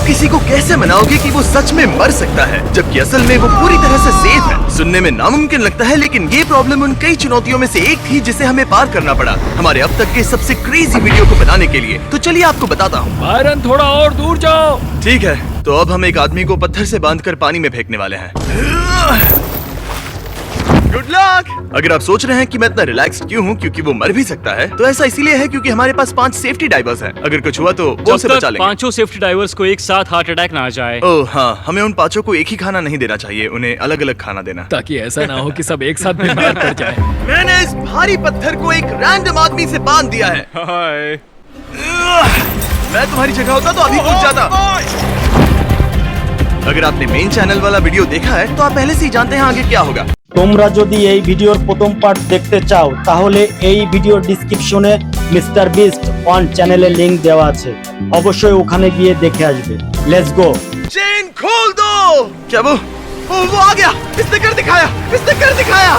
किसी को कैसे मनाओगे कि वो सच में मर सकता है, जबकि असल में वो पूरी तरह से सेफ है? सुनने में नामुमकिन लगता है, लेकिन ये प्रॉब्लम उन कई चुनौतियों में से एक थी जिसे हमें पार करना पड़ा हमारे अब तक के सबसे क्रेजी वीडियो को बनाने के लिए। तो चलिए आपको बताता हूँ। बायरन थोड़ा और दूर जाओ। ठीक है, तो अब हम एक आदमी को पत्थर से बांधकर पानी में फेंकने वाले हैं। Good luck. अगर आप सोच रहे हैं कि मैं इतना रिलैक्स क्यों हूँ क्योंकि वो मर भी सकता है, तो ऐसा इसीलिए है क्योंकि हमारे पास 5 सेफ्टी डाइवर्स हैं। अगर कुछ हुआ तो वो उसे बचा लेंगे। 5 सेफ्टी डाइवर्स को एक साथ हार्ट अटैक ना आ जाए। ओह हाँ, हमें उन 5 को एक ही खाना नहीं देना चाहिए, उन्हें अलग अलग खाना देना, ताकि ऐसा ना हो कि सब एक साथ बीमार पड़ जाए। मैंने इस भारी पत्थर को एक रैंडम आदमी से बांध दिया है। हाय। मैं तुम्हारी जगह होता तो अभी कूद जाता। अगर आपने मेन चैनल वाला वीडियो देखा है तो आप पहले से ही जानते हैं आगे क्या होगा। তোমরা যদি এই ভিডিওর প্রথম পার্ট দেখতে চাও তাহলে এই ভিডিওর ডেসক্রিপশনে মিস্টার বিস্ট ওয়ান চ্যানেলের লিংক দেওয়া আছে, অবশ্যই ওখানে গিয়ে দেখে আসবে। Let's go. चेन खोल दो। क्या वो आ गया। इसने कर दिखाया, इसने कर दिखाया।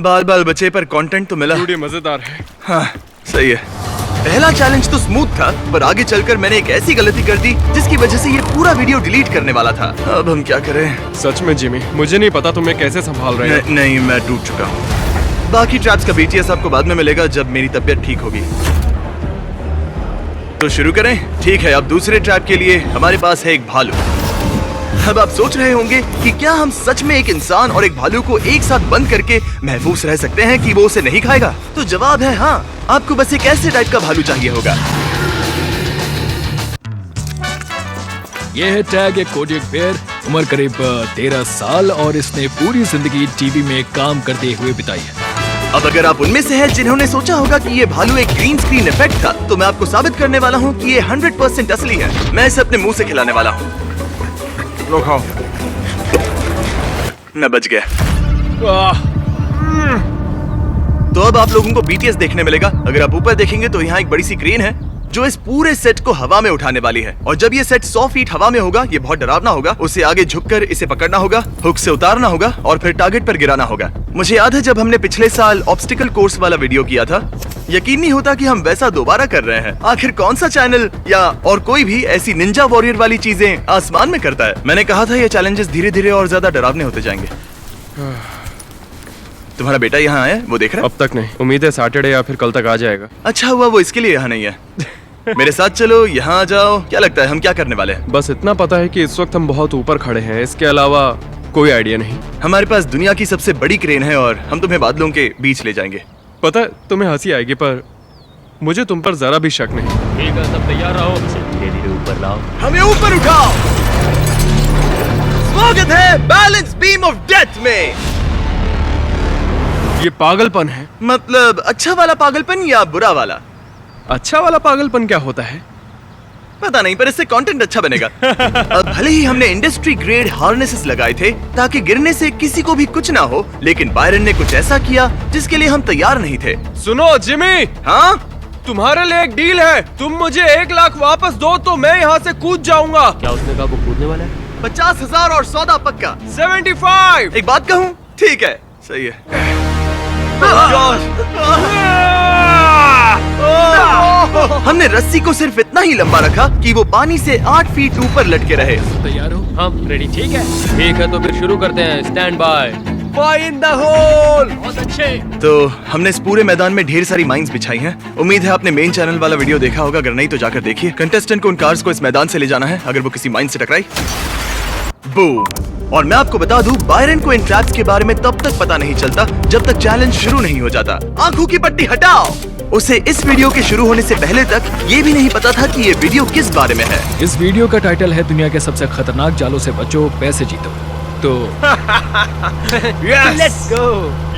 बाल बाल बचे पर कंटेंट तो मिला। वीडियो मजेदार है। हाँ सही है। पहला चैलेंज तो स्मूथ था, पर आगे चलकर मैंने एक ऐसी गलती कर दी जिसकी वजह से ये पूरा वीडियो डिलीट करने वाला था। अब हम क्या करें? सच में जिमी, मुझे नहीं पता तुम्हें कैसे संभाल रहे हो। नहीं, मैं टूट चुका हूँ। बाकी ट्रैप्स का बीटीएस आपको बाद में मिलेगा जब मेरी तबीयत ठीक होगी। तो शुरू करें? ठीक है, अब दूसरे ट्रैप के लिए हमारे पास है एक भालू। अब आप सोच रहे होंगे कि क्या हम सच में एक इंसान और एक भालू को एक साथ बंद करके महफूज रह सकते हैं कि वो उसे नहीं खाएगा? तो जवाब है हाँ। आपको बस एक ऐसे टाइप का भालू चाहिए होगा। ये है टैग एक कोडियक बेयर, उम्र करीब 13 साल और इसने पूरी जिंदगी टीवी में काम करते हुए बिताई है। अब अगर आप उनमें से हैं जिन्होंने सोचा होगा कि ये भालू एक ग्रीन स्क्रीन इफेक्ट था, तो मैं आपको साबित करने वाला हूँ कि ये 100% असली है। मैं इसे अपने मुंह से खिलाने वाला हूँ। लो खाओ। मैं बच गया। तो अब आप लोगों को बीटीएस देखने मिलेगा। अगर आप ऊपर देखेंगे तो यहाँ एक बड़ी सी क्रेन है जो इस पूरे सेट को हवा में उठाने वाली है, और जब ये सेट 100 फीट हवा में होगा, ये बहुत डरावना होगा। उसे आगे झुककर इसे पकड़ना होगा, हुक से उतारना होगा और फिर टारगेट पर गिराना होगा। मुझे याद है जब हमने पिछले साल ऑब्स्टिकल कोर्स वाला वीडियो किया था, यकीन नहीं होता कि हम वैसा दोबारा कर रहे हैं। आखिर कौन सा चैनल या और कोई भी ऐसी निंजा वॉरियर वाली चीजें आसमान में करता है? मैंने कहा था ये चैलेंजेस धीरे धीरे और ज्यादा डरावने होते जाएंगे। तुम्हारा बेटा यहाँ आया, वो देख रहा है? अब तक नहीं, उम्मीद है सैटरडे या फिर कल तक आ जाएगा। अच्छा हुआ वो इसके लिए यहाँ नहीं है। मेरे साथ चलो, यहाँ आ जाओ। क्या लगता है हम क्या करने वाले हैं? बस इतना पता है कि इस वक्त हम बहुत ऊपर खड़े हैं, इसके अलावा कोई आइडिया नहीं। हमारे पास दुनिया की सबसे बड़ी क्रेन है और हम तुम्हें बादलों के बीच ले जाएंगे। पता है तुम्हें हंसी आएगी, पर मुझे तुम पर जरा भी शक नहीं। ठीक है, सब तैयार रहो। धीरे धीरे ऊपर लाओ। हमें ऊपर उठाओ। स्वागत है बैलेंस बीम ऑफ डेथ में। ये पागलपन है। मतलब अच्छा वाला पागलपन या बुरा वाला? अच्छा वाला पागलपन क्या होता है? पता नहीं, पर इससे कंटेंट अच्छा बनेगा। अब भले ही हमने इंडस्ट्री ग्रेड हार्नेसेस लगाए थे ताकि गिरने से किसी को भी कुछ ना हो, लेकिन बायरन ने कुछ ऐसा किया जिसके लिए हम तैयार नहीं थे। सुनो जिमी, हाँ तुम्हारे लिए एक डील है। तुम मुझे 1 लाख वापस दो तो मैं यहाँ से कूद जाऊंगा। क्या उसने कहा वो कूदने वाला है? 50,000 और सौदा पक्का। 75। एक बात कहूँ? ठीक है, सही है। हमने रस्सी को सिर्फ इतना ही लंबा रखा कि वो पानी से 8 फीट ऊपर लटके रहे। तैयार हो? हम रेडी। ठीक है, ठीक है, तो फिर शुरू करते हैं। Stand by. Fire in the hole. बहुत अच्छे। तो हमने इस पूरे मैदान में ढेर सारी माइंस बिछाई हैं। उम्मीद है आपने मेन चैनल वाला वीडियो देखा होगा, अगर नहीं तो जाकर देखिए। कंटेस्टेंट को उन कार्स को इस मैदान से ले जाना है अगर वो किसी माइन से टकराई। बूम। और मैं आपको बता दूं, बायरन को इन ट्रैप्स के बारे में तब तक पता नहीं चलता जब तक चैलेंज शुरू नहीं हो जाता। आंखों की पट्टी हटाओ। उसे इस वीडियो के शुरू होने से पहले तक ये भी नहीं पता था कि ये वीडियो किस बारे में है। इस वीडियो का टाइटल है दुनिया के सबसे खतरनाक जालों से बचो, पैसे जीतो। तो लेट्स गो।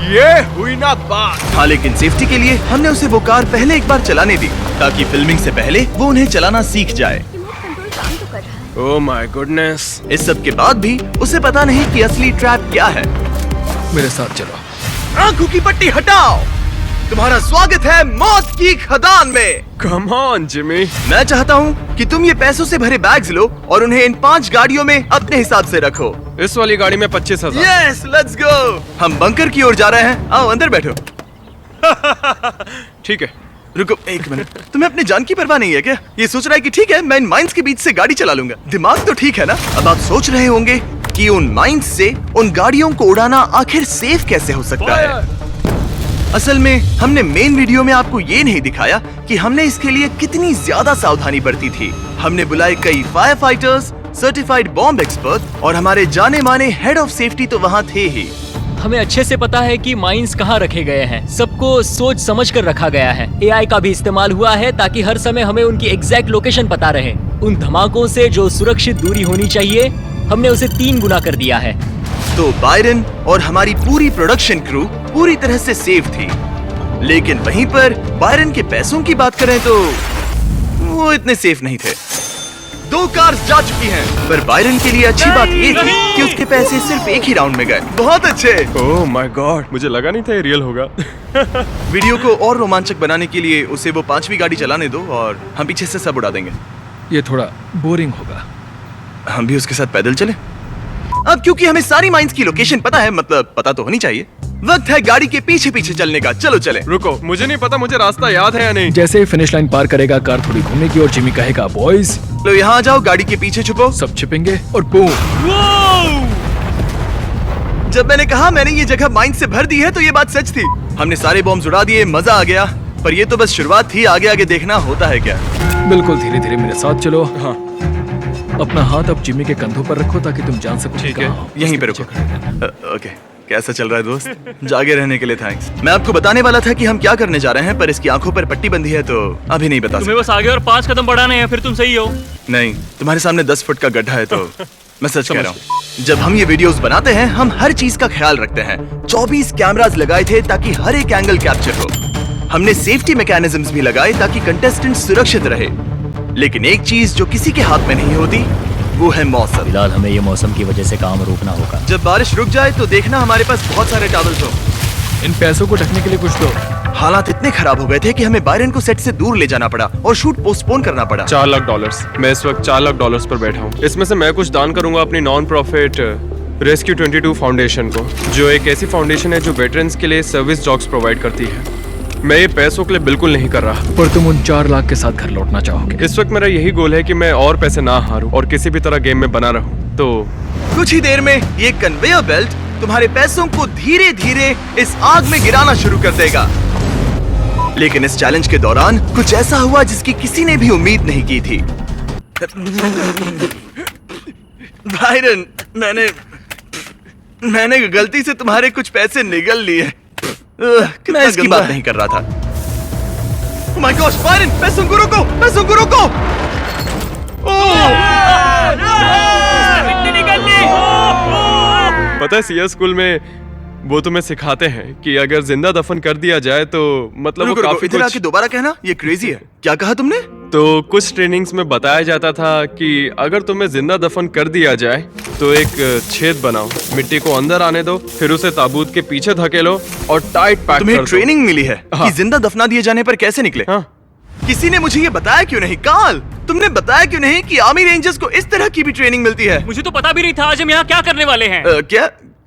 ये हुई ना बात। हाँ, लेकिन सेफ्टी के लिए हमने उसे वो कार पहले एक बार चलाने दी ताकि फिल्मिंग से पहले वो उन्हें चलाना सीख जाए। Oh my goodness. इस सब के बाद भी उसे पता नहीं कि असली ट्रैप क्या है। मेरे साथ चलो। आंखों की पट्टी हटाओ। तुम्हारा स्वागत है मौत की खदान में। Come on Jimmy. मैं चाहता हूँ कि तुम ये पैसों से भरे बैग्स लो और उन्हें इन 5 गाड़ियों में अपने हिसाब से रखो। इस वाली गाड़ी में 25,000। Yes, let's go. हम बंकर की ओर जा रहे हैं। आओ अंदर बैठो। ठीक है, रुको एक मिनट, तुम्हें अपनी जान की परवाह नहीं है क्या? ये सोच रहा है कि ठीक है मैं इन माइंस के बीच से गाड़ी चला लूंगा। दिमाग तो ठीक है ना? अब आप सोच रहे होंगे कि उन माइंस से उन गाड़ियों को उड़ाना आखिर सेफ कैसे हो सकता है। असल में हमने मेन वीडियो में आपको ये नहीं दिखाया कि हमने इसके लिए कितनी ज्यादा सावधानी बरती थी। हमने बुलाए कई fire fighters, certified bomb expert और हमारे जाने माने हेड ऑफ सेफ्टी तो वहाँ थे ही। हमें अच्छे से पता है कि माइंस कहाँ रखे गए हैं। सबको सोच समझ कर रखा गया है। एआई का भी इस्तेमाल हुआ है ताकि हर समय हमें उनकी एग्जैक्ट लोकेशन पता रहे। उन धमाकों से जो सुरक्षित दूरी होनी चाहिए, हमने उसे 3 गुना कर दिया है। तो बायरन और हमारी पूरी प्रोडक्शन क्रू पूरी तरह से सेफ थी, लेकिन वहीं पर बायरन के पैसों की बात करें तो वो इतने सेफ नहीं थे। 2 कार्स जा चुकी हैं, पर बायरन के लिए अच्छी बात ये थी कि उसके पैसे सिर्फ एक ही राउंड में गए। बहुत अच्छे। ओह माय गॉड, मुझे लगा नहीं था ये रियल होगा। वीडियो को और रोमांचक बनाने के लिए उसे वो 5वीं गाड़ी चलाने दो और हम पीछे से सब उड़ा देंगे। ये थोड़ा बोरिंग होगा। हम भी उसके साथ पैदल चले। अब क्योंकि हमें सारी माइंस की लोकेशन पता है, मतलब पता तो होनी चाहिए, वक्त है गाड़ी के पीछे पीछे चलने का। चलो चले। रुको, मुझे नहीं पता मुझे रास्ता याद है या नहीं। जैसे ही फिनिश लाइन पार करेगा कार थोड़ी घूमेगी और जिमी कहेगा बॉयज। लो यहाँ आ जाओ, गाड़ी के पीछे छुपो। सब छिपेंगे और बूम। जब मैंने कहा मैंने ये जगह माइंस से भर दी है तो ये बात सच थी। हमने सारे बॉम्ब उड़ा दिए, मजा आ गया। पर ये तो बस शुरुआत थी, आगे आगे देखना होता है क्या। बिल्कुल धीरे धीरे मेरे साथ चलो। हाँ, अपना हाथ अब जिमी के कंधों पर रखो ताकि तुम जान सको। ठीक है, यहीं पे रुको। ओके, कैसा चल रहा है दोस्त? जागे रहने के लिए थैंक्स। मैं आपको बताने वाला था कि हम क्या करने जा रहे हैं, पर इसकी आंखों पर पट्टी बंधी है तो अभी नहीं बता तुम्हें बस आगे और 5 कदम बढ़ाने हैं, फिर तुम सही हो। नहीं, तुम्हारे सामने 10 फुट का गड्ढा है तो मैं सच कह रहा हूँ। जब हम ये वीडियोस बनाते हैं हम हर चीज का ख्याल रखते हैं। 24 कैमरास लगाए थे ताकि हर एक एंगल कैप्चर हो। हमने सेफ्टी मैकेनिज्म्स भी लगाए ताकि कंटेस्टेंट सुरक्षित रहे। लेकिन एक चीज जो किसी के हाथ में नहीं होती वो है मौसम। फिलहाल हमें ये मौसम की वजह से काम रोकना होगा। जब बारिश रुक जाए तो देखना हमारे पास बहुत सारे टॉवल्स हो। इन पैसों को ढकने के लिए कुछ दो। हालात इतने खराब हो गए थे कि हमें बायरन को सेट से दूर ले जाना पड़ा और शूट पोस्टपोन करना पड़ा। $4 लाख। मैं इस वक्त $4 लाख पर बैठा हूँ। इसमें से मैं कुछ दान करूंगा अपनी नॉन प्रॉफिट रेस्क्यू 22 फाउंडेशन को, जो एक ऐसी फाउंडेशन है जो वेटरन्स के लिए सर्विस डॉग्स प्रोवाइड करती है। मैं ये पैसों के लिए बिल्कुल नहीं कर रहा। पर तुम उन 4 लाख के साथ घर लौटना चाहोगे। इस वक्त मेरा यही गोल है कि मैं और पैसे ना हारूं और किसी भी तरह गेम में बना रहूं। तो कुछ ही देर में ये कन्वेयर बेल्ट तुम्हारे पैसों को धीरे धीरे इस आग में गिराना शुरू कर देगा। लेकिन इस चैलेंज के दौरान कुछ ऐसा हुआ जिसकी किसी ने भी उम्मीद नहीं की थी। बायरन, मैंने गलती से तुम्हारे कुछ पैसे निगल लिए। मैं इसकी बात नहीं कर रहा था। Oh my gosh, बायरन, पैसों को रोको, पैसों को रोको। पता है सीएस स्कूल में वो तुम्हें सिखाते हैं कि अगर जिंदा दफन कर दिया जाए तो मतलब वो काफी इधर आके दोबारा कहना, ये क्रेजी है। क्या कहा तुमने? तो कुछ ट्रेनिंग्स में बताया जाता था कि अगर तुम्हें जिंदा दफन कर दिया जाए तो एक छेद बनाओ, मिट्टी को अंदर आने दो, फिर उसे ताबूत के पीछे धकेलो और टाइट पैक कर दो। तुम्हें ट्रेनिंग मिली है कि जिंदा दफना दिए जाने पर कैसे निकले? हाँ। किसी ने मुझे ये बताया क्यों नहीं? काल, तुमने बताया क्यों नहीं कि आर्मी रेंजर्स को इस तरह की भी ट्रेनिंग मिलती है? मुझे तो पता भी नहीं था आज हम यहाँ क्या करने वाले हैं।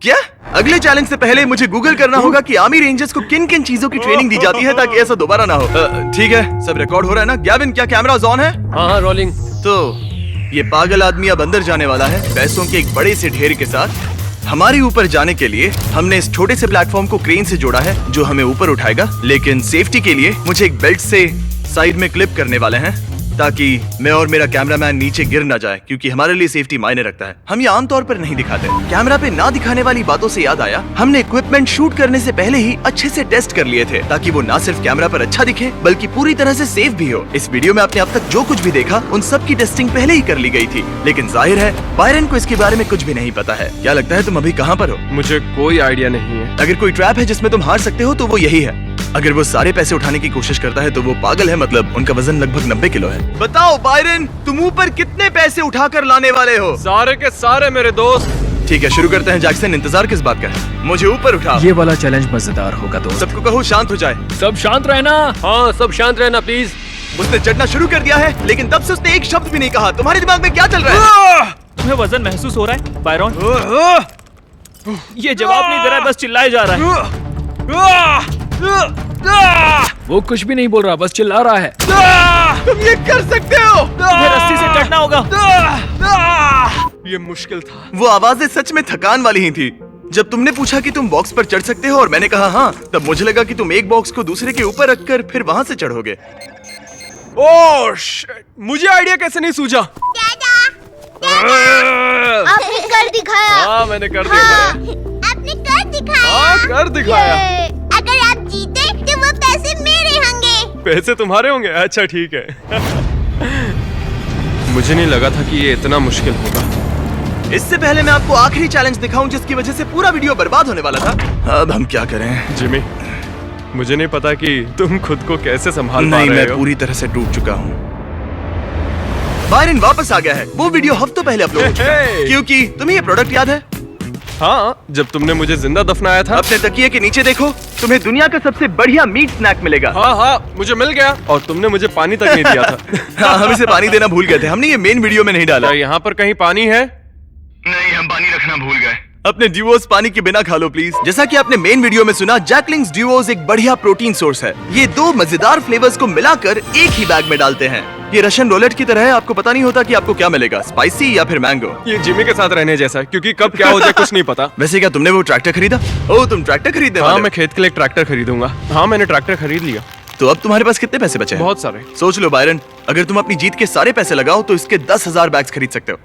क्या? अगले चैलेंज से पहले मुझे गूगल करना होगा कि आर्मी रेंजर्स को किन किन चीजों की ट्रेनिंग दी जाती है ताकि ऐसा दोबारा ना हो। ठीक है, सब रिकॉर्ड हो रहा है ना? गैविन, क्या कैमरास ऑन है? हाँ, रोलिंग। तो ये पागल आदमी अब अंदर जाने वाला है पैसों के एक बड़े से ढेर के साथ। हमारे ऊपर जाने के लिए हमने इस छोटे से प्लेटफॉर्म को क्रेन से जोड़ा है जो हमें ऊपर उठाएगा। लेकिन सेफ्टी के लिए मुझे एक बेल्ट से साइड में क्लिप करने वाले हैं ताकि मैं और मेरा कैमरामैन नीचे गिर ना जाए, क्योंकि हमारे लिए सेफ्टी मायने रखता है। हम ये आमतौर पर नहीं दिखाते। कैमरा पे ना दिखाने वाली बातों से याद आया, हमने इक्विपमेंट शूट करने से पहले ही अच्छे से टेस्ट कर लिए थे ताकि वो ना सिर्फ कैमरा पर अच्छा दिखे बल्कि पूरी तरह से सेफ भी हो। इस वीडियो में आपने अब तक जो कुछ भी देखा उन सब की टेस्टिंग पहले ही कर ली गई थी। लेकिन जाहिर है बायरन को इसके बारे में कुछ भी नहीं पता है। क्या लगता है तुम अभी कहाँ पर हो? मुझे कोई आइडिया नहीं है। अगर कोई ट्रैप है जिसमें तुम हार सकते हो तो वो यही है। अगर वो सारे पैसे उठाने की कोशिश करता है तो वो पागल है, मतलब उनका वजन लगभग 90 किलो है। बताओ बायरन, तुम ऊपर कितने पैसे उठाकर लाने वाले हो? सारे के सारे मेरे दोस्त। ठीक है, शुरू करते हैं। जैक्सन, इंतजार किस बात का है? मुझे ऊपर उठाओ। ये वाला चैलेंज मजेदार होगा दोस्त। सबको कहो शांत हो जाए। सब शांत रहना। हाँ, सब शांत रहना प्लीज। उसने चढ़ना शुरू कर दिया है लेकिन तब से उसने एक शब्द भी नहीं कहा। तुम्हारे दिमाग में क्या चल रहा है? तुम्हें वजन महसूस हो रहा है बायरन? ये जवाब नहीं दे रहा है, बस चिल्लाए जा रहा है। वो कुछ भी नहीं बोल रहा, बस चिल्ला रहा है। तुम ये कर सकते हो। रस्सी से चढ़ना होगा। ये मुश्किल था। वो आवाजें सच में थकान वाली ही थी। जब तुमने पूछा कि तुम बॉक्स पर चढ़ सकते हो और मैंने कहा हाँ, तब मुझे लगा कि तुम एक बॉक्स को दूसरे के ऊपर रखकर फिर वहां से चढ़ोगे। ओह शिट, मुझे आइडिया कैसे नहीं सूझा? आपने कर दिखाया। हाँ मैंने कर दिया। हाँ, आपने कर दिखाया। हाँ कर दिखाया। ये, अगर आप जीते तो वो पैसे मेरे होंगे। पैसे तुम्हारे होंगे? अच्छा ठीक है। मुझे नहीं लगा था कि ये इतना मुश्किल होगा। इससे पहले मैं आपको आखिरी चैलेंज दिखाऊं जिसकी वजह से पूरा वीडियो बर्बाद होने वाला था। अब हम क्या करें? जिमी, मुझे नहीं पता कि तुम खुद को कैसे संभाल पा नहीं, रहे मैं हो। पूरी तरह से टूट चुका हूँ। बायरन वापस आ गया है। वो वीडियो हफ्तों पहले अपलोड हो चुका है। हे। क्योंकि तुम्हें ये प्रोडक्ट याद है? हाँ, जब तुमने मुझे जिंदा दफनाया था। अपने तकिए के नीचे देखो, तुम्हें दुनिया का सबसे बढ़िया मीट स्नैक मिलेगा। हाँ हाँ, मुझे मिल गया और तुमने मुझे पानी तक नहीं दिया था। हाँ, हम इसे पानी देना भूल गए थे। हमने ये मेन वीडियो में नहीं डाला। क्या यहाँ पर कहीं पानी है? नहीं, हम पानी रखना भूल गए। अपने ड्यूओस पानी के बिना खा लो प्लीज। जैसा कि आपने मेन वीडियो में सुना, जैकलिंग्स ड्यूओस एक बढ़िया प्रोटीन सोर्स है। ये दो मजेदार फ्लेवर्स को मिलाकर एक ही बैग में डालते हैं। ये रशियन रोलेट की तरह है, आपको पता नहीं होता कि आपको क्या मिलेगा, स्पाइसी या फिर मैंगो। ये जिमी के साथ रहने जैसा है, क्योंकि कब क्या हो जाए कुछ नहीं पता। वैसे क्या तुमने वो ट्रैक्टर खरीदा? ओह, तुम ट्रैक्टर खरीदने हाँ, वाले हो? मैं खेत के लिए एक ट्रैक्टर खरीदूंगा। हाँ, मैंने ट्रैक्टर खरीद लिया। तो अब तुम्हारे पास कितने पैसे बचे हैं? बहुत सारे। सोच लो बायरन, अगर तुम अपनी जीत के सारे पैसे लगाओ तो इसके 10,000 बैग्स खरीद सकते हो।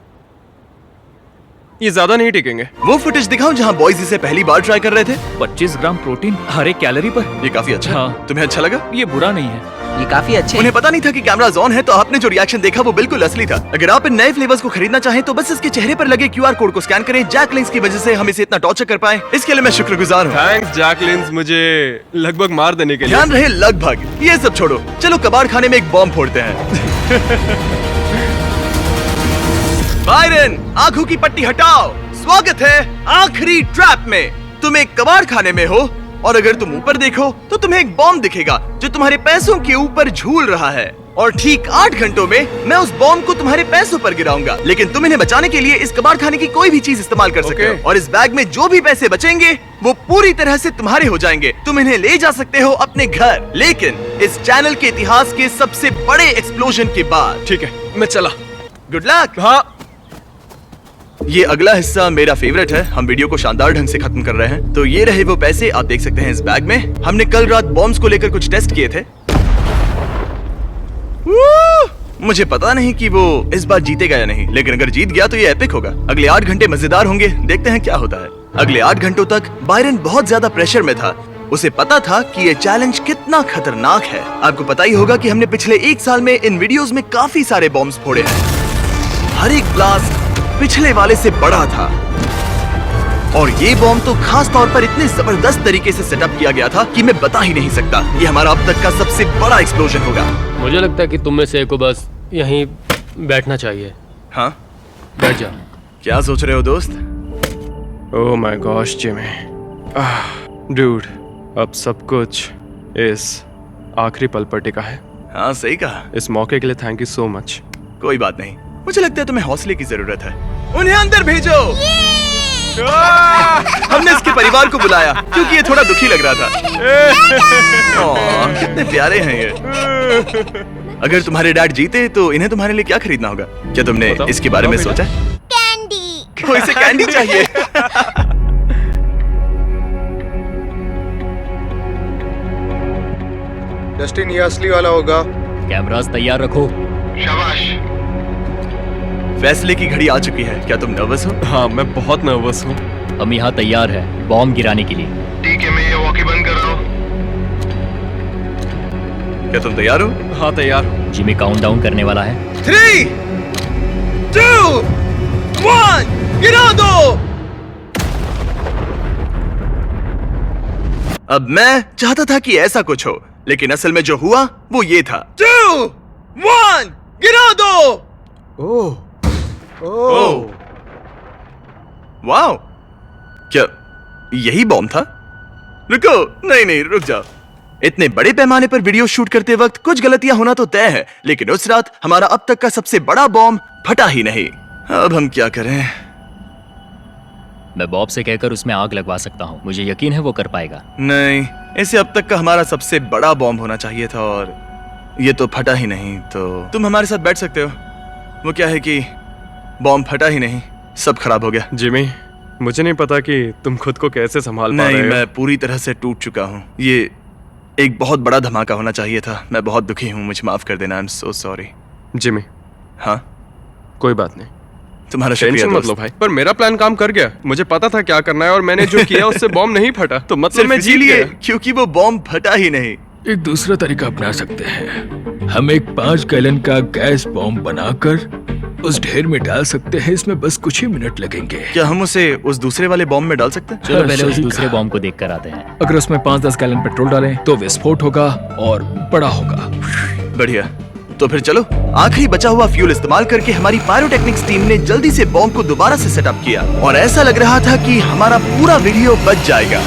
ये ज्यादा नहीं टिकेंगे। वो फुटेज दिखाओ जहाँ बॉयज इसे पहली बार ट्राई कर रहे थे। 25 ग्राम प्रोटीन हर एक कैलोरी पर। ये काफी अच्छा है। हाँ। तुम्हें अच्छा लगा? ये बुरा नहीं है। ये काफी अच्छे उन्हें पता नहीं था कि कैमराज ऑन है, तो आपने जो रिएक्शन देखा वो बिल्कुल असली था। अगर आप इन नए फ्लेवर्स को खरीदना चाहें तो बस इसके चेहरे पर लगे QR कोड को स्कैन करें। जैकलिंग्स की वजह से हम इसे इतना टॉर्चर कर पाए, इसके लिए मैं शुक्रगुजार हूँ। थैंक्स जैकलिन्स, मुझे लगभग मार देने के लिए। ध्यान रहे लगभग। ये सब छोड़ो, चलो कबाड़ खाने में एक बॉम्ब फोड़ते हैं। बायरन, आंखों की पट्टी हटाओ। स्वागत है आखिरी ट्रैप में। तुम एक कबाड़ खाने में हो और अगर तुम ऊपर देखो तो तुम्हें एक बॉम्ब दिखेगा जो तुम्हारे पैसों के ऊपर झूल रहा है। और ठीक 8 घंटों में मैं उस बॉम्ब को तुम्हारे पैसों पर गिराऊंगा, लेकिन तुम इन्हें बचाने के लिए इस कबाड़ खाने की कोई भी चीज इस्तेमाल कर सकते हो। और इस बैग में जो भी पैसे बचेंगे वो पूरी तरह से तुम्हारे हो जाएंगे। तुम इन्हें ले जा सकते हो अपने घर, लेकिन इस चैनल के इतिहास के सबसे बड़े एक्सप्लोजन के बाद। ठीक है, मैं चला। Good luck. हाँ, ये अगला हिस्सा मेरा फेवरेट है। हम वीडियो को शानदार ढंग से खत्म कर रहे हैं। तो ये रहे वो पैसे, आप देख सकते हैं इस बैग में। हमने कल रात बॉम्ब्स को लेकर कुछ टेस्ट किए थे। मुझे पता नहीं कि वो इस बार जीतेगा या नहीं, लेकिन अगर जीत गया तो ये एपिक होगा। अगले 8 घंटे मजेदार होंगे, देखते हैं क्या होता है। अगले 8 घंटों तक बायरन बहुत ज्यादा प्रेशर में था। उसे पता था कि ये चैलेंज कितना खतरनाक है। आपको पता ही होगा कि हमने पिछले 1 साल में इन वीडियोस में काफी सारे बॉम्ब्स फोड़े हैं। हर एक ब्लास्ट पिछले वाले से बड़ा था और ये बॉम्ब तो खास तौर पर इतने जबरदस्त तरीके से सेटअप किया गया था कि मैं बता ही नहीं सकता। ये हमारा अब तक का सबसे बड़ा एक्सप्लोजन होगा। मुझे लगता है कि तुम में से एक को बस यहीं बैठना चाहिए। हाँ, बैठ जाओ। क्या सोच रहे हो दोस्त? Oh my gosh Jimmy, dude, अब सब कुछ इस आखिरी पल पर टिका है। हाँ, सही कहा। इस मौके के लिए थैंक यू सो मच। कोई बात नहीं, मुझे लगता है तुम्हें हौसले की जरूरत है। उन्हें अंदर भेजो। हमने इसके परिवार को बुलाया क्योंकि ये थोड़ा दुखी लग रहा था। ओह, कितने प्यारे हैं ये। अगर तुम्हारे डैड जीते तो इन्हें तुम्हारे लिए क्या खरीदना होगा? क्या तुमने बताओ, इसके बारे में बताओ सोचा? कैंडी। तो इसे कैंडी चाहिए। डस्टिन, ये असली वाला होगा। कैमरास तैयार रखो। फैसले की घड़ी आ चुकी है। क्या तुम नर्वस हो? हाँ, मैं बहुत नर्वस हूँ। हम यहाँ तैयार है बॉम्ब गिराने के लिए। ठीक है, मैं ये वॉकी बंद कर रहा हूँ। क्या तुम तैयार हो? हाँ, तैयार हूँ। जिमी काउंटडाउन करने वाला है। 3, 2, 1, गिरा दो। अब मैं चाहता था कि ऐसा कुछ हो, लेकिन असल में जो हुआ वो ये था। 2, 1, गिरा दो। ओह, ओह, वाओ, क्या यही बॉम्ब था? रुको, नहीं, रुक जाओ। इतने बड़े पैमाने पर वीडियो शूट करते वक्त कुछ गलतियां होना तो तय है, लेकिन उस रात हमारा अब तक का सबसे बड़ा बॉम्ब फटा ही नहीं। अब हम क्या करें? मैं बॉब से कहकर उसमें आग लगवा सकता हूँ। मुझे यकीन है वो कर पाएगा। नहीं, इसे अब तक का हमारा सबसे बड़ा बॉम्ब होना चाहिए था और ये तो फटा ही नहीं। तो तुम हमारे साथ बैठ सकते हो। वो क्या है कि बॉम्ब फटा ही नहीं, सब खराब हो गया। जिमी, मुझे नहीं पता कि तुम खुद को कैसे संभाल पा नहीं, रहे हो। मैं पूरी तरह से टूट चुका हूँ। ये एक बहुत बड़ा धमाका होना चाहिए था। मैं बहुत दुखी हूँ, मुझे माफ कर देना। I am so sorry. Jimmy, हाँ, कोई बात नहीं, तुम्हारा शुक्रिया टेंशन मत दोस्त। लो भाई। पर मेरा प्लान काम कर गया। मुझे पता था क्या करना है और मैंने जो किया उससे बॉम्ब नहीं फटा, तो मतलब सिर्फ मैं जीत इसीलिए गया। क्योंकि वो बॉम्ब फटा ही नहीं। एक दूसरा तरीका अपना सकते हैं। हम एक 5 गैलन का गैस बॉम्ब बनाकर उस ढेर में डाल सकते हैं। इसमें बस कुछ ही मिनट लगेंगे। क्या हम उसे उस दूसरे वाले बॉम्ब में डाल सकते हैं? चलो पहले उस सही दूसरे कहा। बॉम्ब को देख कर आते हैं। अगर उसमें 5-10 गैलन पेट्रोल डालें तो विस्फोट होगा और बड़ा होगा। बढ़िया, तो फिर चलो। आखिरी बचा हुआ फ्यूल इस्तेमाल करके हमारी पायरोटेक्निक्स टीम ने जल्दी से बॉम्ब को दोबारा से सेटअप किया और ऐसा लग रहा था कि हमारा पूरा वीडियो बच जाएगा।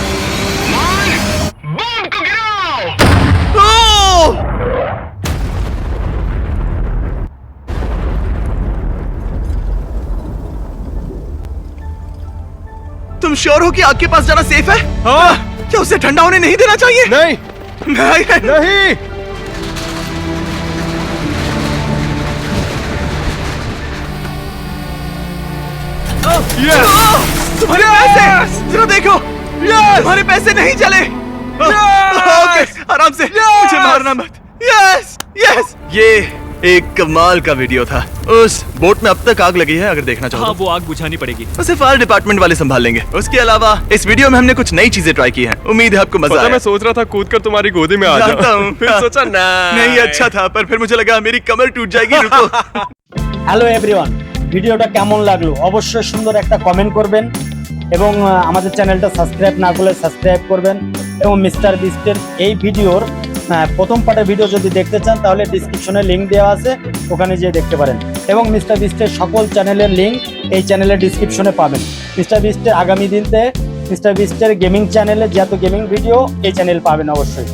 ओह! तुम श्योर हो कि आग के पास जाना सेफ है? हाँ। क्या उसे ठंडा होने नहीं देना चाहिए? नहीं नहीं। तुम्हारे पैसे जरा देखो। तुम्हारे पैसे नहीं चले। ओके, आराम से, मुझे मारना मत। यस यस, ये एक कमाल का वीडियो था। उस बोट में अब तक आग लगी है, अगर देखना चाहो हाँ, तो। वो आग बुझानी पड़ेगी। उसे फायर डिपार्टमेंट वाले संभाल लेंगे। उसके अलावा इस वीडियो में हमने कुछ नई चीजें ट्राई की हैं। उम्मीद है आपको मजा पता, आया। मैं सोच रहा था कूद कर तुम्हारी गोदी में आ जानता जाऊं। हूँ। फिर सोचा ना, नहीं, अच्छा था, पर फिर मुझे लगा मेरी कमर टूट जाएगी। रुको। হ্যালো এভরিওয়ান, ভিডিওটা কেমন লাগলো অবশ্যই সুন্দর একটা কমেন্ট করবেন এবং আমাদের চ্যানেলটা সাবস্ক্রাইব না করলে সাবস্ক্রাইব করবেন এবং মিস্টার বিস্টের এই ভিডিওর প্রথম পার্টের ভিডিও যদি দেখতে চান তাহলে ডেসক্রিপশনে লিংক দেওয়া আছে, ওখানে যেয়ে দেখতে পারেন এবং মিস্টার বিস্টের সকল চ্যানেলের লিংক এই চ্যানেলের ডেসক্রিপশনে পাবেন। মিস্টার বিস্টের আগামী দিনতে মিস্টার বিস্টের গেমিং চ্যানেলে যত গেমিং ভিডিও এই চ্যানেল পাবেন অবশ্যই।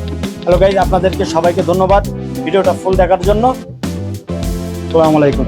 হ্যালো গাইজ, আপনাদেরকে সবাইকে ধন্যবাদ ভিডিওটা ফুল দেখার জন্য। আসসালামু আলাইকুম।